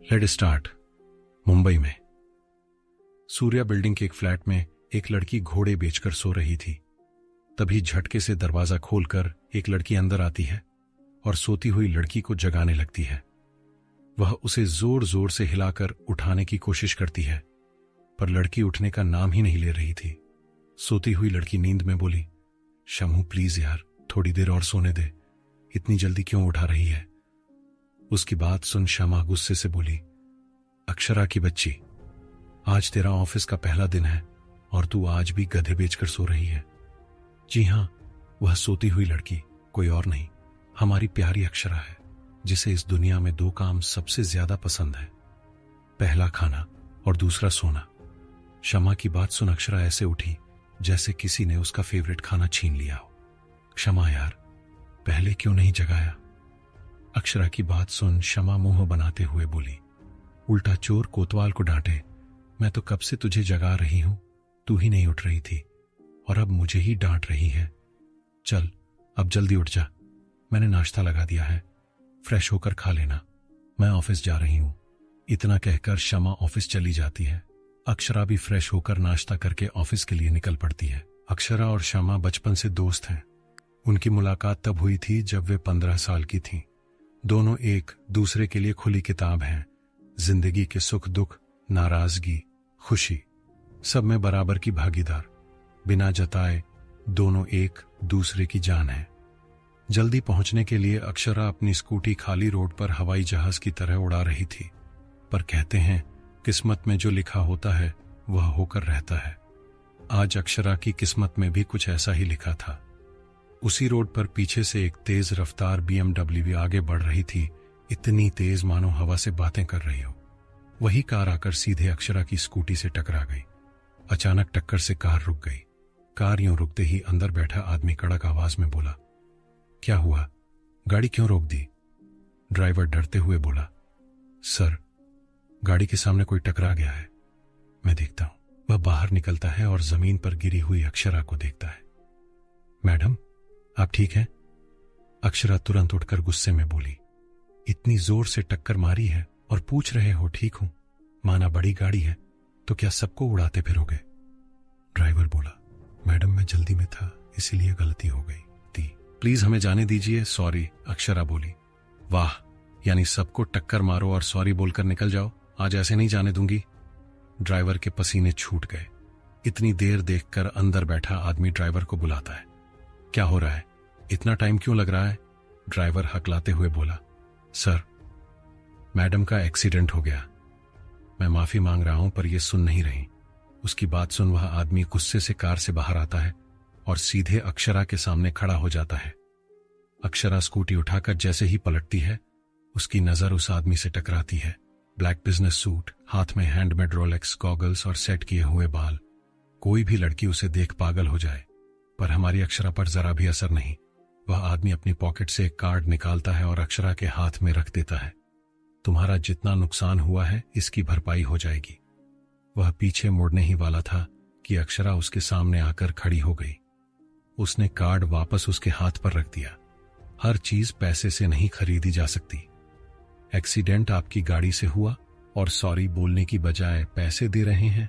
Let start. Mumbai में Surya building के एक फ्लैट में एक लड़की घोड़े बेचकर सो रही थी। तभी झटके से दरवाजा खोलकर एक लड़की अंदर आती है और सोती हुई लड़की को जगाने लगती है। वह उसे जोर जोर से हिलाकर उठाने की कोशिश करती है, पर लड़की उठने का नाम ही नहीं ले रही थी। सोती हुई लड़की नींद में बोली, शमू प्लीज यार, थोड़ी देर और सोने दे, इतनी जल्दी क्यों उठा रही है। उसकी बात सुन शमा गुस्से से बोली, अक्षरा की बच्ची, आज तेरा ऑफिस का पहला दिन है और तू आज भी गधे बेचकर सो रही है। जी हां, वह सोती हुई लड़की कोई और नहीं, हमारी प्यारी अक्षरा है, जिसे इस दुनिया में दो काम सबसे ज्यादा पसंद है, पहला खाना और दूसरा सोना। शमा की बात सुन अक्षरा ऐसे उठी जैसे किसी ने उसका फेवरेट खाना छीन लिया हो। क्षमा यार, पहले क्यों नहीं जगाया। अक्षरा की बात सुन शमा मुंह बनाते हुए बोली, उल्टा चोर कोतवाल को डांटे, मैं तो कब से तुझे जगा रही हूं, तू ही नहीं उठ रही थी और अब मुझे ही डांट रही है। चल अब जल्दी उठ जा, मैंने नाश्ता लगा दिया है, फ्रेश होकर खा लेना, मैं ऑफिस जा रही हूं। इतना कहकर शमा ऑफिस चली जाती है। अक्षरा भी फ्रेश होकर नाश्ता करके ऑफिस के लिए निकल पड़ती है। अक्षरा और शमा बचपन से दोस्त हैं। उनकी मुलाकात तब हुई थी जब वे 15 साल की थीं। दोनों एक दूसरे के लिए खुली किताब हैं। जिंदगी के सुख दुख, नाराजगी, खुशी, सब में बराबर की भागीदार। बिना जताए दोनों एक दूसरे की जान है। जल्दी पहुंचने के लिए अक्षरा अपनी स्कूटी खाली रोड पर हवाई जहाज की तरह उड़ा रही थी, पर कहते हैं किस्मत में जो लिखा होता है वह होकर रहता है। आज अक्षरा की किस्मत में भी कुछ ऐसा ही लिखा था। उसी रोड पर पीछे से एक तेज रफ्तार BMW आगे बढ़ रही थी, इतनी तेज मानो हवा से बातें कर रही हो। वही कार आकर सीधे अक्षरा की स्कूटी से टकरा गई। अचानक टक्कर से कार रुक गई। कार यूं रुकते ही अंदर बैठा आदमी कड़क आवाज में बोला, क्या हुआ, गाड़ी क्यों रोक दी। ड्राइवर डरते हुए बोला, सर गाड़ी के सामने कोई टकरा गया है, मैं देखता हूं। वह बाहर निकलता है और जमीन पर गिरी हुई अक्षरा को देखता है। मैडम आप ठीक हैं। अक्षरा तुरंत उठकर गुस्से में बोली, इतनी जोर से टक्कर मारी है और पूछ रहे हो ठीक हूं, माना बड़ी गाड़ी है तो क्या सबको उड़ाते फिरोगे। ड्राइवर बोला, मैडम मैं जल्दी में था इसीलिए गलती हो गई थी, प्लीज हमें जाने दीजिए। सॉरी, अक्षरा बोली। वाह, यानी सबको टक्कर मारो और सॉरी बोलकर निकल जाओ, आज ऐसे नहीं जाने दूंगी। ड्राइवर के पसीने छूट गए। इतनी देर देखकर अंदर बैठा आदमी ड्राइवर को बुलाता है, क्या हो रहा है, इतना टाइम क्यों लग रहा है। ड्राइवर हकलाते हुए बोला, सर मैडम का एक्सीडेंट हो गया, मैं माफी मांग रहा हूं पर ये सुन नहीं रही। उसकी बात सुन वह आदमी गुस्से से कार से बाहर आता है और सीधे अक्षरा के सामने खड़ा हो जाता है। अक्षरा स्कूटी उठाकर जैसे ही पलटती है, उसकी नजर उस आदमी से टकराती है। ब्लैक बिजनेस सूट, हाथ में हैंडमेड रोलेक्स गॉगल्स और सेट किए हुए बाल। कोई भी लड़की उसे देख पागल हो जाए, पर हमारी अक्षरा पर जरा भी असर नहीं। वह आदमी अपनी पॉकेट से एक कार्ड निकालता है और अक्षरा के हाथ में रख देता है। तुम्हारा जितना नुकसान हुआ है इसकी भरपाई हो जाएगी। वह पीछे मुड़ने ही वाला था कि अक्षरा उसके सामने आकर खड़ी हो गई। उसने कार्ड वापस उसके हाथ पर रख दिया। हर चीज पैसे से नहीं खरीदी जा सकती। एक्सीडेंट आपकी गाड़ी से हुआ और सॉरी बोलने की बजाय पैसे दे रहे हैं।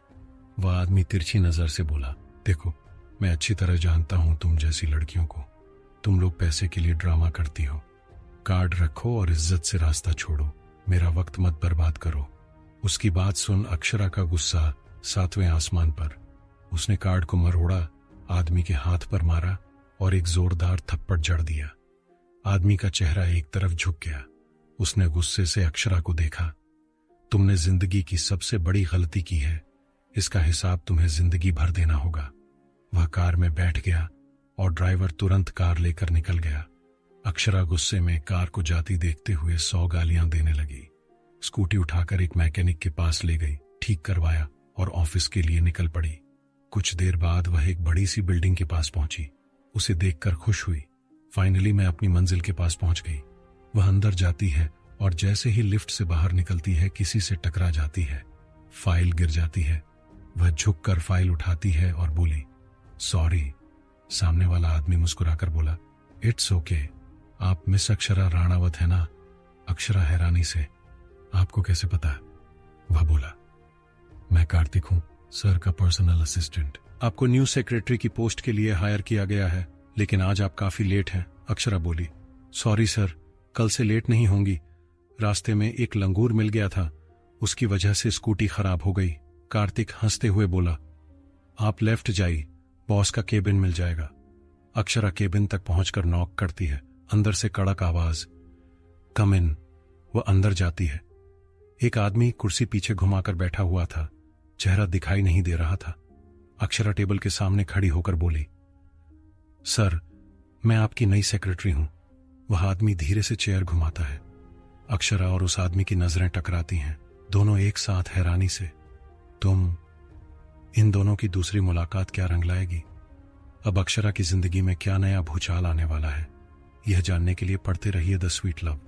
वह आदमी तिरछी नजर से बोला, देखो मैं अच्छी तरह जानता हूं तुम जैसी लड़कियों को, तुम लोग पैसे के लिए ड्रामा करती हो। कार्ड रखो और इज्जत से रास्ता छोड़ो, मेरा वक्त मत बर्बाद करो। उसकी बात सुन अक्षरा का गुस्सा 7वें आसमान पर। उसने कार्ड को मरोड़ा, आदमी के हाथ पर मारा और एक जोरदार थप्पड़ जड़ दिया। आदमी का चेहरा एक तरफ झुक गया। उसने गुस्से से अक्षरा को देखा, तुमने जिंदगी की सबसे बड़ी गलती की है, इसका हिसाब तुम्हें जिंदगी भर देना होगा। वह कार में बैठ गया और ड्राइवर तुरंत कार लेकर निकल गया। अक्षरा गुस्से में कार को जाती देखते हुए 100 गालियां देने लगी। स्कूटी उठाकर एक मैकेनिक के पास ले गई, ठीक करवाया और ऑफिस के लिए निकल पड़ी। कुछ देर बाद वह एक बड़ी सी बिल्डिंग के पास पहुंची। उसे देखकर खुश हुई, फाइनली मैं अपनी मंजिल के पास पहुंच गई। वह अंदर जाती है और जैसे ही लिफ्ट से बाहर निकलती है किसी से टकरा जाती है। फाइल गिर जाती है। वह झुककर फाइल उठाती है और बोली, सॉरी। सामने वाला आदमी मुस्कुराकर बोला, इट्स ओके, आप मिस अक्षरा राणावत है ना। अक्षरा हैरानी से, आपको कैसे पता है? वह बोला, मैं कार्तिक हूं, सर का पर्सनल असिस्टेंट। आपको न्यू सेक्रेटरी की पोस्ट के लिए हायर किया गया है, लेकिन आज आप काफी लेट हैं। अक्षरा बोली, सॉरी सर, कल से लेट नहीं होंगी। रास्ते में एक लंगूर मिल गया था, उसकी वजह से स्कूटी खराब हो गई। कार्तिक हंसते हुए बोला, आप लेफ्ट जाइए, बॉस का केबिन मिल जाएगा। अक्षरा केबिन तक पहुंचकर नॉक करती है। अंदर से कड़क आवाज, कम इन। वह अंदर जाती है। एक आदमी कुर्सी पीछे घुमाकर बैठा हुआ था, चेहरा दिखाई नहीं दे रहा था। अक्षरा टेबल के सामने खड़ी होकर बोली, सर, मैं आपकी नई सेक्रेटरी हूं। वह आदमी धीरे से चेयर घुमाता है। अक्षरा और उस आदमी की नजरें टकराती हैं, दोनों एक साथ हैरानी से। इन दोनों की दूसरी मुलाकात क्या रंग लाएगी? अब अक्षरा की जिंदगी में क्या नया भूचाल आने वाला है? यह जानने के लिए पढ़ते रहिए द स्वीट लव।